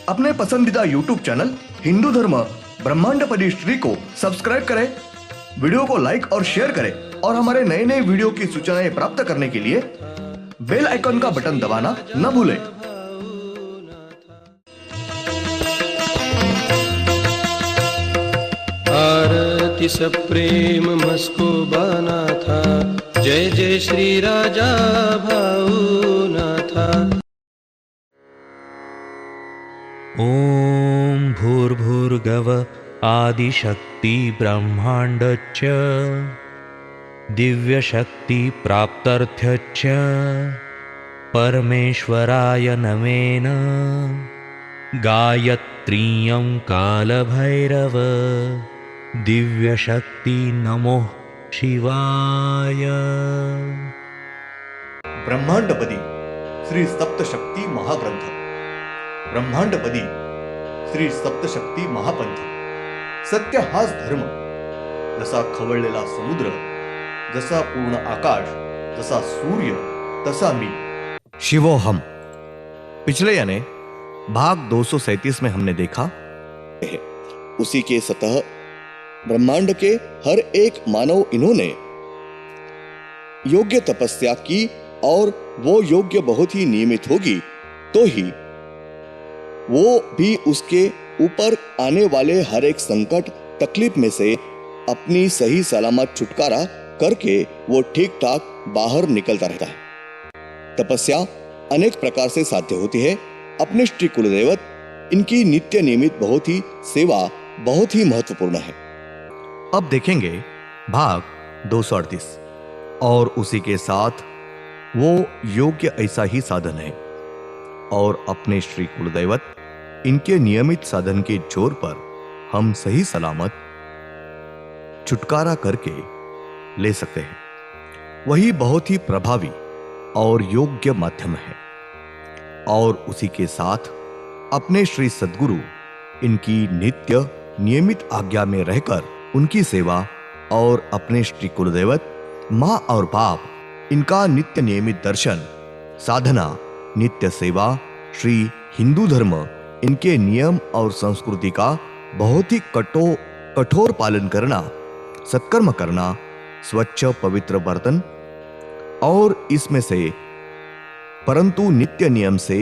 अपने पसंदीदा YouTube channel Hindu धर्म ब्रह्मांडपदी श्री को सब्सक्राइब करें, वीडियो को लाइक और शेयर करें और हमारे नए नए वीडियो की सूचनाएं प्राप्त करने के लिए बेल आइकन का बटन दबाना न भूलें। आरती सप्रेम मस्को बना था, जय जय श्री राजा भाऊनाथा। ॐ भूर्भुर्गव आदिशक्ति ब्रह्माण्डच्च दिव्यशक्ति प्राप्त्यर्थच्च परमेश्वराय नमेन गायत्रीयं कालभैरव दिव्यशक्ति नमो शिवाय। ब्रह्मांडपदी श्री सप्तशक्ती महाग्रंथ, ब्रह्मांडपदी श्री सप्तशक्ती महापंथ। सत्य हाच धर्म, जसा खवळलेला समुद्र, जसा पूर्ण आकाश, जसा सूर्य, तसा मी शिवोहम। पिछले यानी भाग 237 में हमने देखा उसी के सतह ब्रह्मांड के हर एक मानव इन्होंने योग्य तपस्या की और वो योग्य बहुत ही नियमित होगी तो ही वो भी उसके ऊपर आने वाले हर एक संकट तकलीफ में से अपनी सही सलामत छुटकारा करके वो ठीक ठाक बाहर निकलता रहता है। तपस्या अनेक प्रकार से साध्य होती है। अपने श्री कुलदेवत इनकी नित्य नियमित बहुत ही सेवा बहुत ही महत्वपूर्ण है। अब देखेंगे भाग 238 और उसी के साथ वो योग्य ऐसा ही साधन है और अपने श्री कुलदैवत इनके नियमित साधन के जोर पर हम सही सलामत छुटकारा करके ले सकते हैं। वही बहुत ही प्रभावी और योग्य माध्यम है और उसी के साथ अपने श्री सद्गुरु इनकी नित्य नियमित आज्ञा में रहकर उनकी सेवा और अपने श्री कुलदेवत माँ और बाप इनका नित्य नियमित दर्शन साधना नित्य सेवा श्री हिंदू धर्म इनके नियम और संस्कृति का बहुत ही कठोर पालन करना, सत्कर्म करना, स्वच्छ पवित्र बर्तन और इसमें से परंतु नित्य नियम से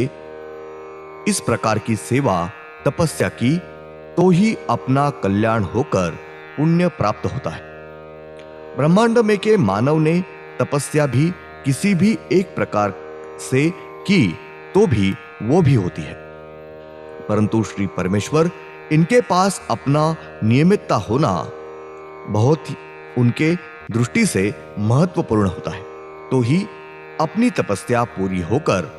इस प्रकार की सेवा तपस्या की तो ही अपना कल्याण होकर पुण्य प्राप्त होता है। ब्रह्मांड में के मानव ने तपस्या भी किसी भी एक प्रकार से की तो भी वो भी होती है, परंतु श्री परमेश्वर इनके पास अपना नियमितता होना बहुत ही उनके दृष्टि से महत्वपूर्ण होता है तो ही अपनी तपस्या पूरी होकर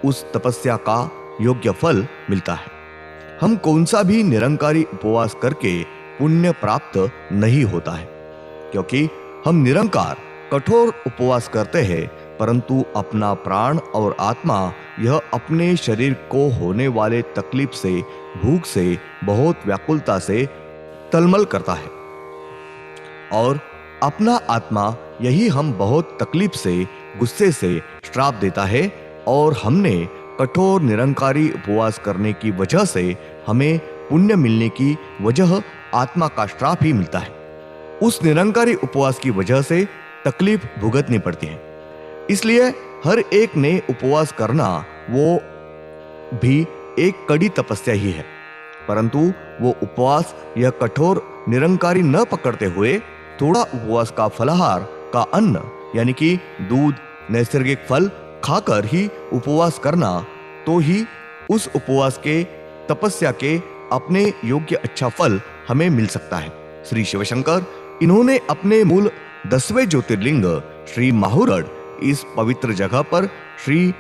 उस तपस्या का योग्य फल मिलता है। हम कौन सा भी निरंकारी उपवास करके पुण्य प्राप्त नहीं होता है, क्योंकि हम निरंकार कठोर उपवास करते हैं परंतु अपना प्राण और आत्मा यह अपने शरीर को होने वाले तकलीफ से, भूख से, बहुत व्याकुलता से तलमल करता है और अपना आत्मा यही हम बहुत तकलीफ से, गुस्से से श्राप देता है और हमने कठोर निरंकारी उपवास करने की वजह से हमें पुण्य मिलने की वजह आत्मा का श्राप ही मिलता है। उस निरंकारी उपवास की वजह से तकलीफ भुगतनी पड़ती है। इसलिए हर एक ने उपवास करना वो भी एक कड़ी तपस्या ही है, परंतु वो उपवास यह कठोर निरंकारी न पकड़ते हुए थोड़ा उपवास का फलाहार का अन्न यानी कि दूध, नैसर्गिक फल खाकर ही उपवास करना तो ही उस उपवास के तपस्या के अपने योग्य अच्छा फल हमें मिल सकता है। श्री शिवशंकर इन्होंने अपने मूल 10वें ज्योतिर्लिंग श्री माहुरड़ इस पवित्र जगह पर श्री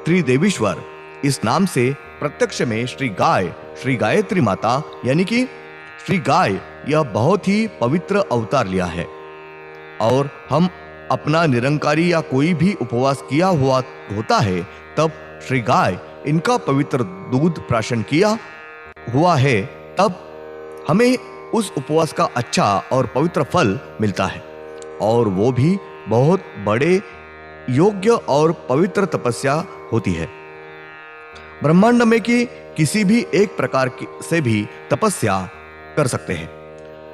त्रिदेवीश्वर इस नाम से प्रत्यक्ष में श्री गायत्री माता यानी कि श्री गाय यह बहुत ही पवित्र अवतार लिया है और हम अपना निरंकारी या कोई भी उपवास किया हुआ होता है तब श्री गाय इनका पवित्र दूध प्राशन किया हुआ है तब हमें उस उपवास का अच्छा और पवित्र फल मिलता है और वो भी बहुत बड़े योग्य और पवित्र तपस्या होती है। ब्रह्मांड में की किसी भी एक प्रकार से भी तपस्या कर सकते हैं।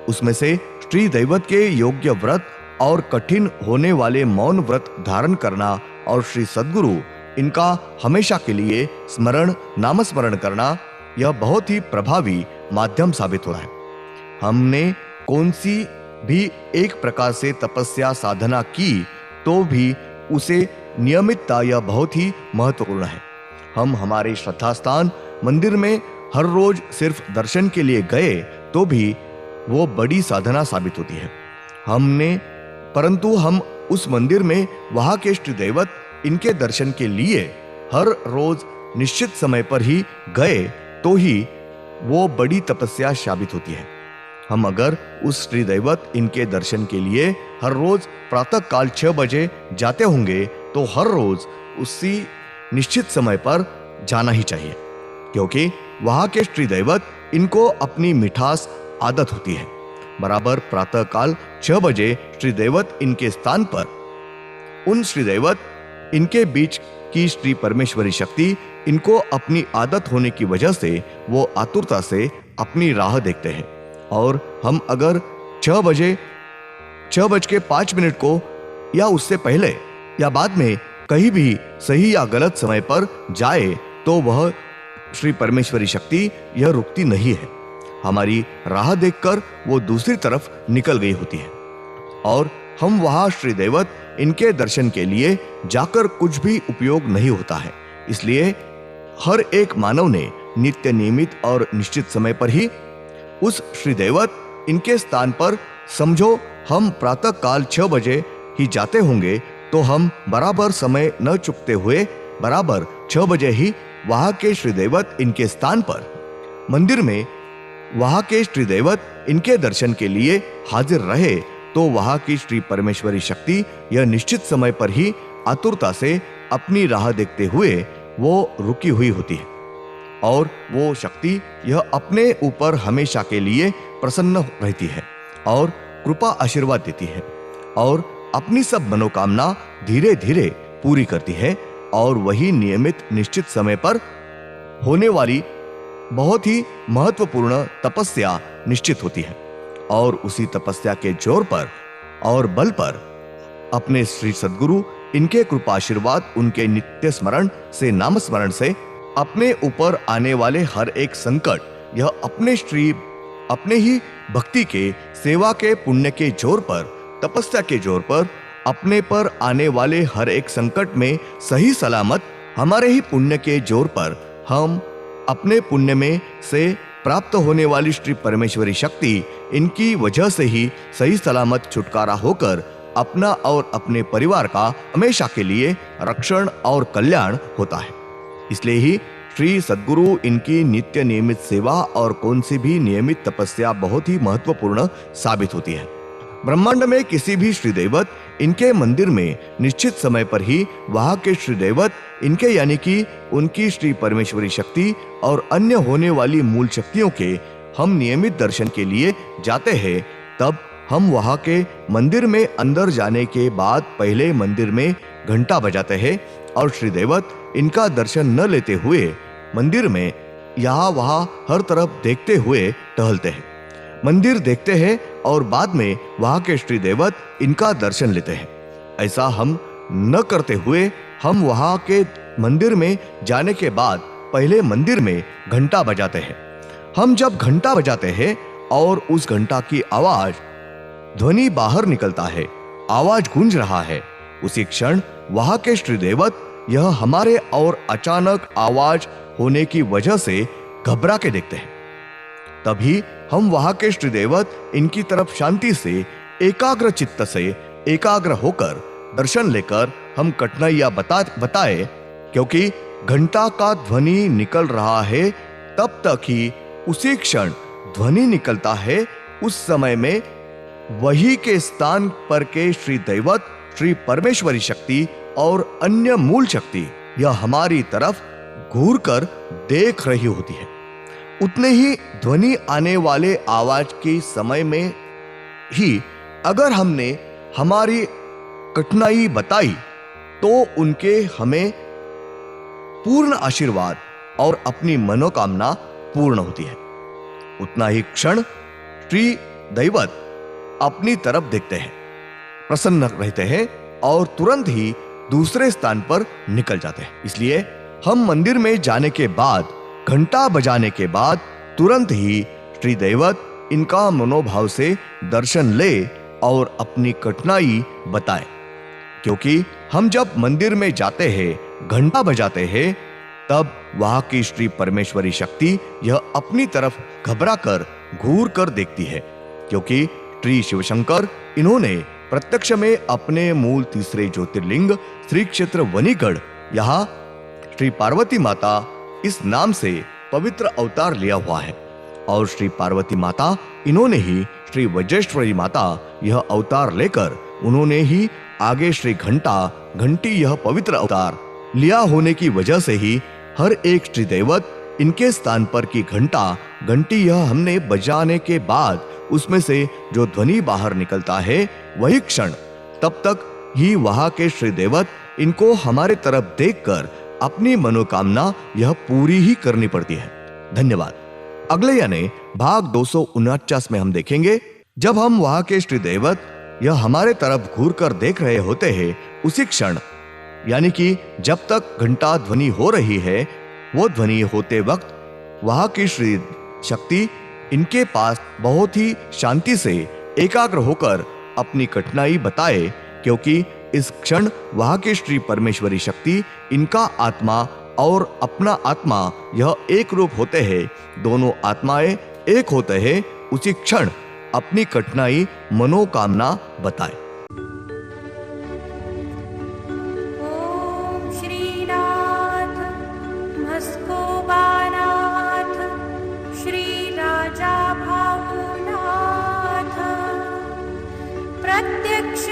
उसमें से श्री दैवत के योग्य व्रत और कठिन होने वाले मौन व्रत धारण करना और श्री सद्गुरु इनका हमेशा के लिए स्मरण नामस्मरण करना, यह बहुत ही प्रभावी माध्यम साबित हो रहा है। हमने कौन सी भी एक प्रकार से तपस्या साधना की तो भी उसे नियमितता यह बहुत ही महत्वपूर्ण है। हम हमारे श्रद्धा स्थान मंदिर में हर रोज सिर्फ दर्शन के लिए गए तो भी वो बड़ी साधना साबित होती है। परंतु हम उस मंदिर में वहां के इष्ट दैवत इनके दर्शन के लिए हर रोज निश्चित समय पर ही गए तो ही वो बड़ी तपस्या साबित होती है। हम अगर उस श्री दैवत इनके दर्शन के लिए हर रोज प्रातः काल 6 बजे जाते होंगे तो हर रोज उसी निश्चित समय पर जाना ही चाहिए, क्योंकि वहां के श्री दैवत इनको अपनी मिठास आदत होती है। बराबर प्रातः काल 6 बजे श्री दैवत इनके स्थान पर उन श्री दैवत इनके बीच की श्री परमेश्वरी शक्ति इनको अपनी आदत होने की वजह से वो आतुरता से अपनी राह देखते हैं। और हम अगर 6:05 को या उससे पहले या बाद में कहीं भी सही या गलत समय पर जाए तो वह श्री परमेश्वरी शक्ति यह रुकती नहीं है। हमारी राह देखकर वो दूसरी तरफ निकल गई होती है और हम वहां श्री दैवत इनके दर्शन के लिए जाकर कुछ भी उपयोग नहीं होता है। इसलिए हर एक मानव ने नित्य नियमित और निश्चित समय पर ही उस श्री दैवत इनके स्थान पर, समझो हम प्रातः काल 6 बजे ही जाते होंगे तो हम बराबर समय न चुकते हुए बराबर 6 बजे ही वहां के श्री दैवत इनके स्थान पर मंदिर में वहां के श्री दैवत इनके दर्शन के लिए हाजिर रहे तो वहां की श्री परमेश्वरी शक्ति यह निश्चित समय पर ही आतुरता से अपनी राह देखते हुए वो रुकी हुई होती है और वो शक्ति यह अपने ऊपर हमेशा के लिए प्रसन्न रहती है और कृपा आशीर्वाद देती है और अपनी सब मनोकामना धीरे धीरे पूरी करती है और वही नियमित निश्चित समय पर होने वाली बहुत ही महत्वपूर्ण तपस्या निश्चित होती है और उसी तपस्या के जोर पर और बल पर अपने श्री सद्गुरु इनके कृपा आशीर्वाद उनके नित्य स्मरण से नाम स्मरण से अपने ऊपर आने वाले हर एक संकट यह अपने ही भक्ति के सेवा के पुण्य के जोर पर तपस्या के जोर पर अपने पर आने वाले हर एक संकट में सही सलामत हमारे ही पुण्य के जोर पर हम अपने पुण्य में से प्राप्त होने वाली श्री परमेश्वरी शक्ति इनकी वजह से ही सही सलामत छुटकारा होकर अपना और अपने परिवार का हमेशा के लिए रक्षण और कल्याण होता है। इसलिए ही श्री सद्गुरु इनकी नित्य नियमित सेवा और कौन सी भी नियमित तपस्या बहुत ही महत्वपूर्ण साबित होती है। ब्रह्मांड में किसी भी श्री दैवत इनके मंदिर में निश्चित समय पर ही वहां के श्री दैवत इनके यानी कि उनकी श्री परमेश्वरी शक्ति और अन्य होने वाली मूल शक्तियों के हम नियमित दर्शन के लिए जाते हैं। तब हम वहां के मंदिर में अंदर जाने के बाद पहले मंदिर में घंटा बजाते हैं और श्री दैवत इनका दर्शन न लेते हुए मंदिर में यहाँ वहां हर तरफ देखते हुए टहलते हैं, मंदिर देखते हैं और बाद में वहां के श्री दैवत इनका दर्शन लेते हैं। ऐसा हम न करते हुए हम वहां के मंदिर में जाने के बाद पहले मंदिर में घंटा बजाते हैं। हम जब घंटा बजाते हैं और उस घंटा की आवाज ध्वनि बाहर निकलता है, आवाज गूंज रहा है, उसी क्षण वहां के श्री दैवत यह हमारे और अचानक आवाज होने की वजह से घबरा के देखते हैं। तभी हम वहां के श्री दैवत इनकी तरफ शांति से एकाग्र चित्त से एकाग्र होकर दर्शन लेकर हम कठिनाइयां बताए, क्योंकि घंटा का ध्वनि निकल रहा है तब तक ही उसी क्षण ध्वनि निकलता है। उस समय में वही के स्थान पर के श्री दैवत श्री परमेश्वरी शक्ति और अन्य मूल शक्ति यह हमारी तरफ घूर कर देख रही होती है। उतने ही ध्वनि आने वाले आवाज के समय में ही अगर हमने हमारी कठिनाई बताई तो उनके हमें पूर्ण आशीर्वाद और अपनी मनोकामना पूर्ण होती है। उतना ही क्षण श्री दैवत अपनी तरफ देखते हैं, प्रसन्न रहते हैं और तुरंत ही दूसरे स्थान पर निकल जाते हैं। इसलिए हम मंदिर में जाने के बाद, घंटा बजाने के बाद तुरंत ही श्री दैवत इनका मनोभाव से दर्शन ले और अपनी कठिनाई बताए, क्योंकि हम जब मंदिर में जाते हैं, घंटा बजाते हैं, तब वहां की श्री परमेश्वरी शक्ति यह अपनी तरफ घबरा कर घूर कर देखती है, क्योंकि श्री शिवशंकर इन्होंने प्रत्यक्ष में अपने मूल तीसरे ज्योतिर्लिंग श्री क्षेत्र वनीगढ़ यहाँ श्री पार्वती माता इस नाम से पवित्र अवतार लिया हुआ है। और श्री पार्वती माता इन्होंने ही श्री वज्रेश्वरी माता यह अवतार लेकर उन्होंने ही आगे श्री घंटी यह पवित्र अवतार लिया होने की वजह से ही हर एक श्री दैवत इनके स्थान पर की घंटी यह हमने बजाने के बाद उसमें से जो ध्वनि बाहर निकलता है वही क्षण तब तक ही वहां के श्री दैवत इनको हमारे तरफ देखकर अपनी मनोकामना यह पूरी ही करनी पड़ती है। धन्यवाद। अगले यानी भाग 249 में हम देखेंगे, जब हम वहां के श्री दैवत यह हमारे तरफ घूर कर देख रहे होते हैं, उसी क्षण यानी कि जब तक घंटा ध्वनि हो रही है, वो ध्वनि होते वक्त वहां की श्री शक्ति इनके पास बहुत ही शांति से एकाग्र होकर अपनी कठिनाई बताए, क्योंकि इस क्षण वहां के श्री परमेश्वरी शक्ति इनका आत्मा और अपना आत्मा यह एक रूप होते हैं, दोनों आत्माएं एक होते हैं, उसी क्षण अपनी कठिनाई मनोकामना बताए। ओम श्रीनाथ मस्कोबानाथ श्री राजा भावनाथ प्रत्यक्ष